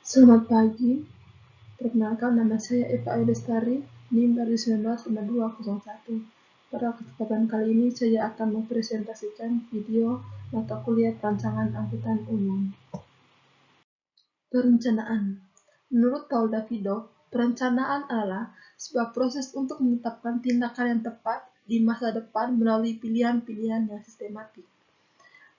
Selamat pagi, perkenalkan nama saya Eva Ayu NIM dari 19,201. Pada kesempatan kali ini saya akan mempresentasikan video mata kuliah perancangan angkutan umum. Perencanaan. Menurut Paul Davidoff, perencanaan adalah sebuah proses untuk menetapkan tindakan yang tepat di masa depan melalui pilihan-pilihan yang sistematik.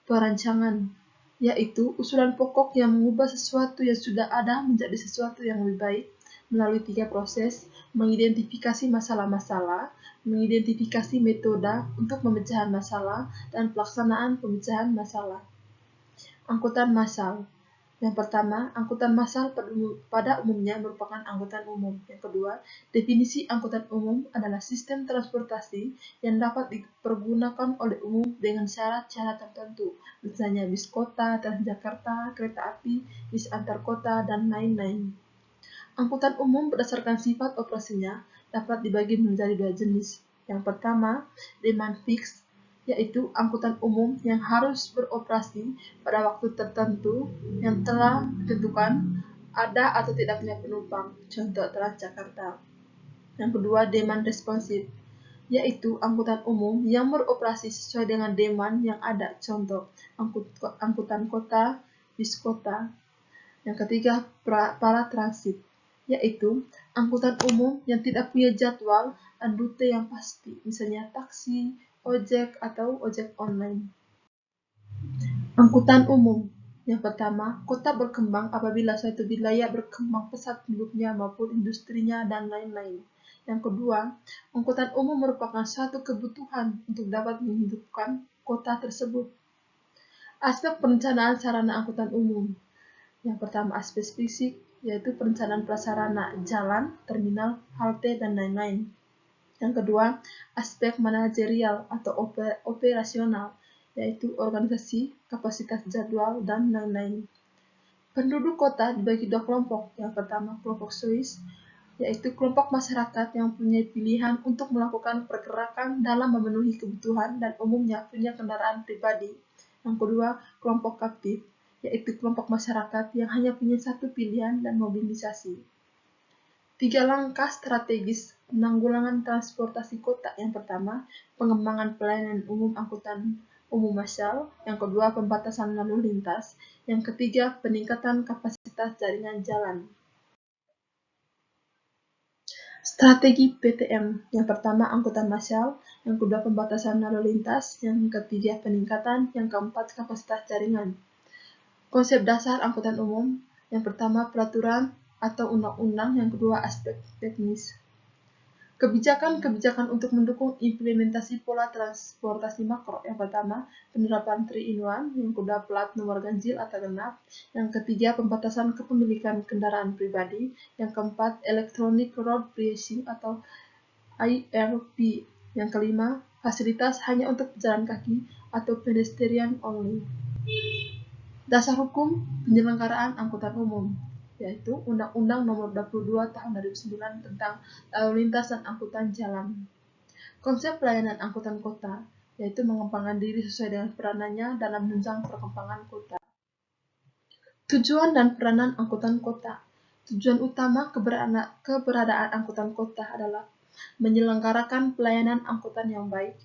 Perancangan, yaitu usulan pokok yang mengubah sesuatu yang sudah ada menjadi sesuatu yang lebih baik melalui 3 proses: mengidentifikasi masalah-masalah, mengidentifikasi metode untuk pemecahan masalah, dan pelaksanaan pemecahan masalah. Angkutan massal. Yang pertama, angkutan massal pada umumnya merupakan angkutan umum. Yang kedua, definisi angkutan umum adalah sistem transportasi yang dapat dipergunakan oleh umum dengan syarat-syarat tertentu, misalnya bis kota, Transjakarta, kereta api, bis antar kota, dan lain-lain. Angkutan umum berdasarkan sifat operasinya dapat dibagi menjadi 2 jenis. Yang pertama, demand fixed, yaitu angkutan umum yang harus beroperasi pada waktu tertentu yang telah ditentukan, ada atau tidaknya penumpang, contoh Transjakarta. Yang kedua, demand responsive, yaitu angkutan umum yang beroperasi sesuai dengan demand yang ada, contoh angkutan kota, bis kota. Yang ketiga, paratransit, yaitu angkutan umum yang tidak punya jadwal dan rute yang pasti, misalnya taksi, ojek, atau ojek online. Angkutan umum. Yang pertama, kota berkembang apabila suatu wilayah berkembang pesat penduduknya maupun industrinya dan lain-lain. Yang kedua, angkutan umum merupakan suatu kebutuhan untuk dapat menghidupkan kota tersebut. Aspek perencanaan sarana angkutan umum. Yang pertama, aspek fisik, yaitu perencanaan prasarana jalan, terminal, halte, dan lain-lain. Yang kedua, aspek manajerial atau operasional, yaitu organisasi, kapasitas jadwal, dan lain-lain. Penduduk kota dibagi 2 kelompok. Yang pertama, kelompok Swiss, yaitu kelompok masyarakat yang punya pilihan untuk melakukan pergerakan dalam memenuhi kebutuhan dan umumnya punya kendaraan pribadi. Yang kedua, kelompok kaptif, yaitu kelompok masyarakat yang hanya punya satu pilihan dan mobilisasi. 3 langkah strategis penanggulangan transportasi kota. Yang pertama, pengembangan pelayanan umum angkutan umum massal. Yang kedua, pembatasan lalu lintas. Yang ketiga, peningkatan kapasitas jaringan jalan. Strategi PTM. Yang pertama, angkutan massal. Yang kedua, pembatasan lalu lintas. Yang ketiga, peningkatan. Yang keempat, kapasitas jaringan. Konsep dasar angkutan umum. Yang pertama, peraturan atau undang-undang. Yang kedua, aspek teknis. Kebijakan-kebijakan untuk mendukung implementasi pola transportasi makro. Yang pertama, penerapan 3-in-1. Yang kedua, plat nomor ganjil atau genap. Yang ketiga, pembatasan kepemilikan kendaraan pribadi. Yang keempat, electronic road pricing atau IRP. Yang kelima, fasilitas hanya untuk pejalan kaki atau pedestrian only. Dasar hukum penyelenggaraan angkutan umum, yaitu Undang-Undang Nomor 22 Tahun 2009 tentang lalu lintas dan angkutan jalan. Konsep pelayanan angkutan kota, yaitu mengembangkan diri sesuai dengan peranannya dalam menunjang perkembangan kota. Tujuan dan peranan angkutan kota. Tujuan utama keberadaan angkutan kota adalah menyelenggarakan pelayanan angkutan yang baik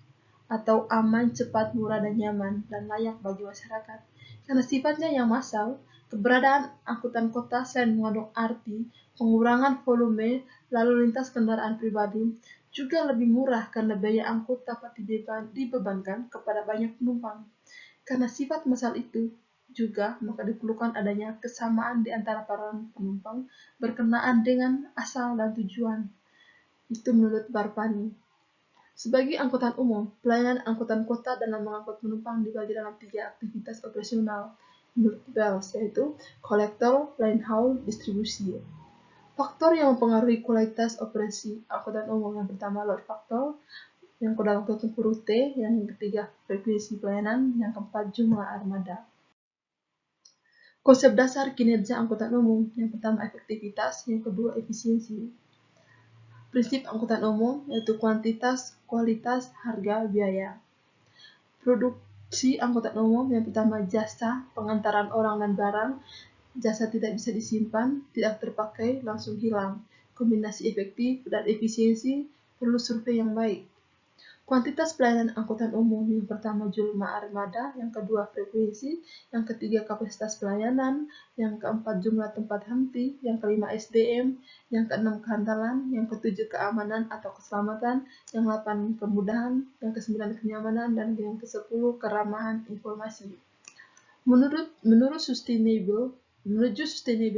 atau aman, cepat, murah, dan nyaman, dan layak bagi masyarakat. Karena sifatnya yang massal, keberadaan angkutan kota selain mengandung arti pengurangan volume lalu lintas kendaraan pribadi, juga lebih murah karena biaya angkut dapat dibebankan kepada banyak penumpang. Karena sifat massal itu juga, maka diperlukan adanya kesamaan di antara para penumpang berkenaan dengan asal dan tujuan. Itu menurut Barpani. Sebagai angkutan umum, pelayanan angkutan kota dalam mengangkut penumpang dibagi dalam 3 aktivitas operasional menurut Wells, yaitu kolektor, line haul, distribusi. Faktor yang mempengaruhi kualitas operasi angkutan umum. Yang pertama, load factor. Yang kedua, waktu tempuh rute. Yang ketiga, frekuensi pelayanan. Yang keempat, jumlah armada. Konsep dasar kinerja angkutan umum. Yang pertama, efektivitas. Yang kedua, efisiensi. Prinsip angkutan umum, yaitu kuantitas, kualitas, harga, biaya. Produksi angkutan umum. Yang pertama, jasa, pengantaran orang dan barang. Jasa tidak bisa disimpan, tidak terpakai, langsung hilang. Kombinasi efektif dan efisiensi perlu survei yang baik. Kuantitas pelayanan angkutan umum yang pertama jumlah armada, yang kedua frekuensi, yang ketiga kapasitas pelayanan, yang keempat jumlah tempat henti, yang kelima SDM, yang keenam kehandalan, yang ketujuh keamanan atau keselamatan, yang delapan kemudahan, yang kesembilan kenyamanan, dan yang kesepuluh keramahan informasi. Menuju sustainable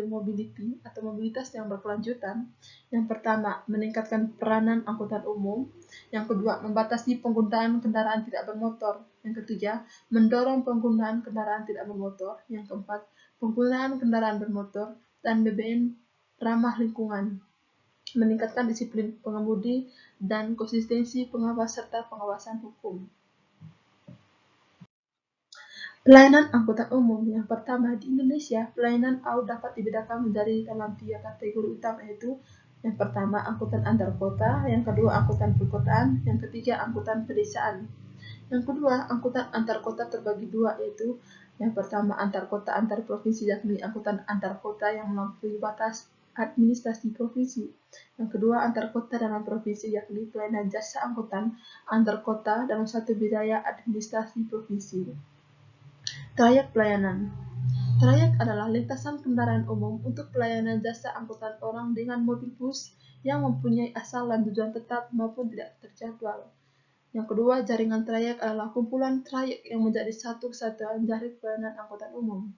mobility atau mobilitas yang berkelanjutan, yang pertama, meningkatkan peranan angkutan umum, yang kedua, membatasi penggunaan kendaraan tidak bermotor, yang ketiga, mendorong penggunaan kendaraan tidak bermotor, yang keempat, penggunaan kendaraan bermotor dan BBM ramah lingkungan, meningkatkan disiplin pengemudi dan konsistensi pengawas serta pengawasan hukum. Pelayanan angkutan umum yang pertama di Indonesia, pelayanan AU dapat dibedakan menjadi dalam 3 kategori utama, yaitu yang pertama angkutan antar kota, yang kedua angkutan perkotaan, yang ketiga angkutan pedesaan. Yang kedua, angkutan antar kota terbagi dua, yaitu yang pertama antar kota antar provinsi, yakni angkutan antar kota yang melampaui batas administrasi provinsi. Yang kedua, antar kota dalam provinsi, yakni pelayanan jasa angkutan antar kota dalam satu wilayah administrasi provinsi. Trayek pelayanan. Trayek adalah lintasan kendaraan umum untuk pelayanan jasa angkutan orang dengan mobil bus yang mempunyai asal dan tujuan tetap maupun tidak terjadwal. Yang kedua, jaringan trayek adalah kumpulan trayek yang menjadi satu kesatuan jaring pelayanan angkutan umum.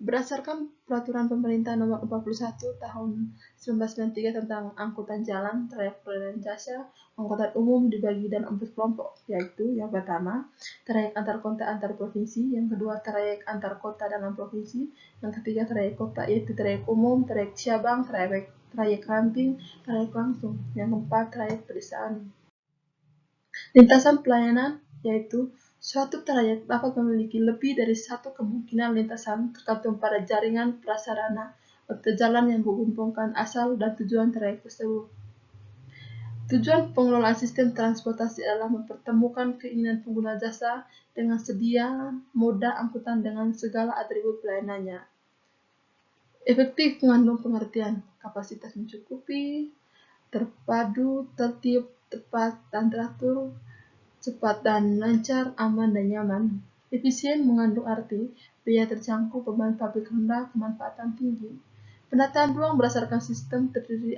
Berdasarkan Peraturan Pemerintah Nomor 41 Tahun 1993 tentang angkutan jalan, trayek pelayanan jasa angkutan umum dibagi dalam 4 kelompok, yaitu yang pertama, trayek antar kota antar provinsi, yang kedua, trayek antar kota dalam provinsi, yang ketiga, trayek kota, yaitu trayek umum, trayek cabang, trayek ramping, trayek langsung, yang keempat, trayek pedesaan. Lintasan pelayanan, yaitu suatu trayek dapat memiliki lebih dari satu kemungkinan lintasan tergantung pada jaringan prasarana atau jalan yang menghubungkan asal dan tujuan trayek tersebut. Tujuan pengelolaan sistem transportasi adalah mempertemukan keinginan pengguna jasa dengan sedia moda angkutan dengan segala atribut pelayanannya. Efektif mengandung pengertian kapasitas mencukupi, terpadu, tertib, tepat, dan teratur, cepat dan lancar, aman dan nyaman. Efisien mengandung arti biaya terjangkau, beban pabrik rendah, kemanfaatan tinggi. Penataan ruang berdasarkan sistem terdiri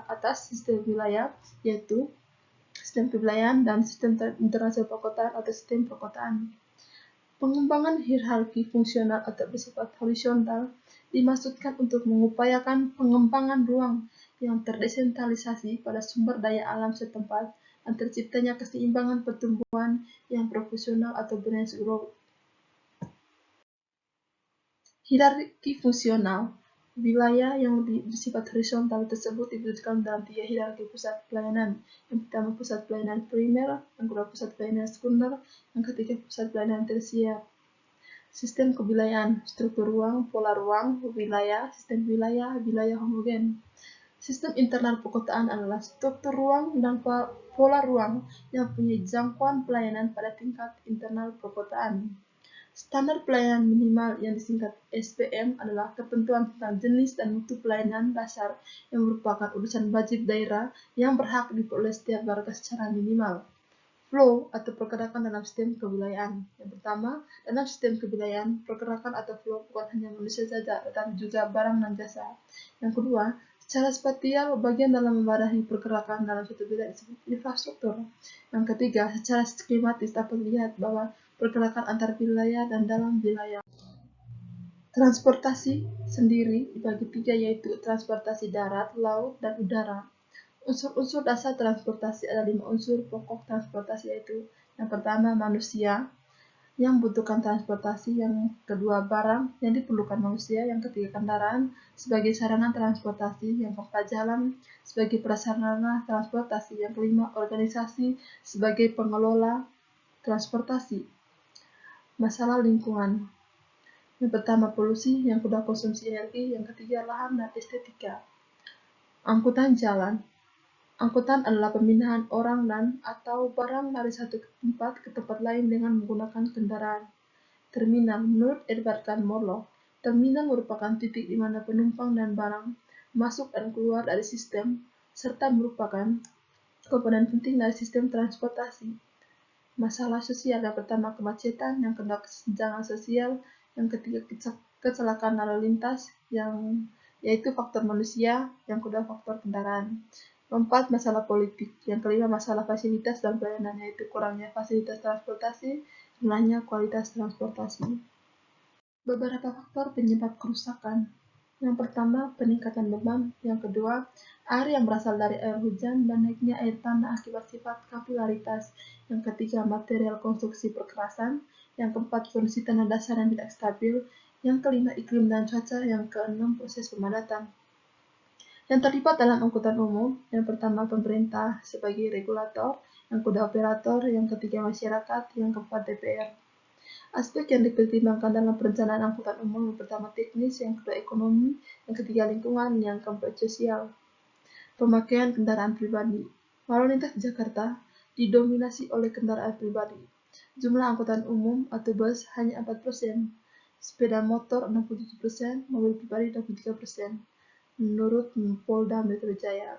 atas sistem wilayah, yaitu sistem kewilayahan dan sistem internasi perkotaan atau sistem perkotaan. Pengembangan hierarki fungsional atau bersifat horizontal dimaksudkan untuk mengupayakan pengembangan ruang yang terdesentralisasi pada sumber daya alam setempat dan terciptanya keseimbangan pertumbuhan yang proporsional atau balanced growth. Hierarki fungsional wilayah yang bersifat horizontal tersebut diwujudkan dalam 3 hierarki pusat pelayanan. Yang pertama, pusat pelayanan primer, yang kedua, pusat pelayanan sekunder, yang ketiga, pusat pelayanan tersier. Sistem kewilayahan, struktur ruang, pola ruang, wilayah, sistem wilayah, wilayah homogen. Sistem internal perkotaan adalah struktur ruang dan pola ruang yang punya jangkauan pelayanan pada tingkat internal perkotaan. Standar pelayanan minimal yang disingkat SPM adalah ketentuan tentang jenis dan mutu pelayanan dasar yang merupakan urusan wajib daerah yang berhak diperoleh setiap warga secara minimal. Flow atau pergerakan dalam sistem kewilayahan. Yang pertama, dalam sistem kewilayahan, pergerakan atau flow bukan hanya manusia saja, tetapi juga barang dan jasa. Yang kedua, secara spatial, bagian dalam memadahi pergerakan dalam suatu wilayah disebut infrastruktur. Yang ketiga, secara skematis dapat dilihat bahwa pergerakan antar wilayah dan dalam wilayah. Transportasi sendiri dibagi 3, yaitu transportasi darat, laut, dan udara. Unsur-unsur dasar transportasi ada 5 unsur pokok transportasi, yaitu yang pertama manusia yang membutuhkan transportasi, yang kedua barang yang diperlukan manusia, yang ketiga kendaraan sebagai sarana transportasi, yang keempat jalan sebagai prasarana transportasi, yang kelima organisasi sebagai pengelola transportasi. Masalah lingkungan. Yang pertama polusi, yang kedua konsumsi energi, yang ketiga lahan dan estetika. Angkutan jalan. Angkutan adalah pemindahan orang dan atau barang dari satu tempat ke tempat lain dengan menggunakan kendaraan. Terminal. Menurut Edward Morlock, Terminal merupakan titik di mana penumpang dan barang masuk dan keluar dari sistem, serta merupakan komponen penting dari sistem transportasi. Masalah sosial yang pertama kemacetan, yang kedua kesenjangan sosial, yang ketiga kecelakaan lalu lintas, yaitu faktor manusia, yang kedua faktor kendaraan. Keempat, masalah politik. Yang kelima, masalah fasilitas dan pelayanan, yaitu kurangnya fasilitas transportasi, rendahnya kualitas transportasi. Beberapa faktor penyebab kerusakan. Yang pertama, peningkatan beban. Yang kedua, air yang berasal dari air hujan dan naiknya air tanah akibat sifat kapilaritas. Yang ketiga, material konstruksi perkerasan. Yang keempat, kondisi tanah dasar yang tidak stabil. Yang kelima, iklim dan cuaca. Yang keenam, proses pemadatan. Yang terlibat dalam angkutan umum, yang pertama pemerintah sebagai regulator, yang kedua operator, yang ketiga masyarakat, yang keempat DPR. Aspek yang dipertimbangkan dalam perencanaan angkutan umum yang pertama teknis, yang kedua ekonomi, yang ketiga lingkungan, yang keempat sosial. Pemakaian kendaraan pribadi. Lalu lintas di Jakarta didominasi oleh kendaraan pribadi. Jumlah angkutan umum atau bus hanya 4%, sepeda motor 67%, mobil pribadi 23%. Menurut Polda Metro Jaya.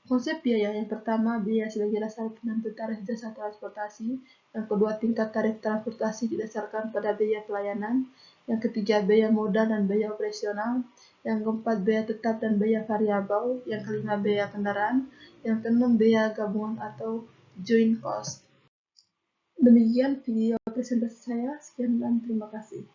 Konsep biaya yang pertama, biaya sebagai dasar penentu tarif jasa transportasi. Yang kedua, tingkat tarif transportasi didasarkan pada biaya pelayanan. Yang ketiga, biaya modal dan biaya operasional. Yang keempat, biaya tetap dan biaya variabel. Yang kelima, biaya kendaraan. Yang keenam, biaya gabungan atau joint cost. Demikian video presentasi saya. Sekian dan terima kasih.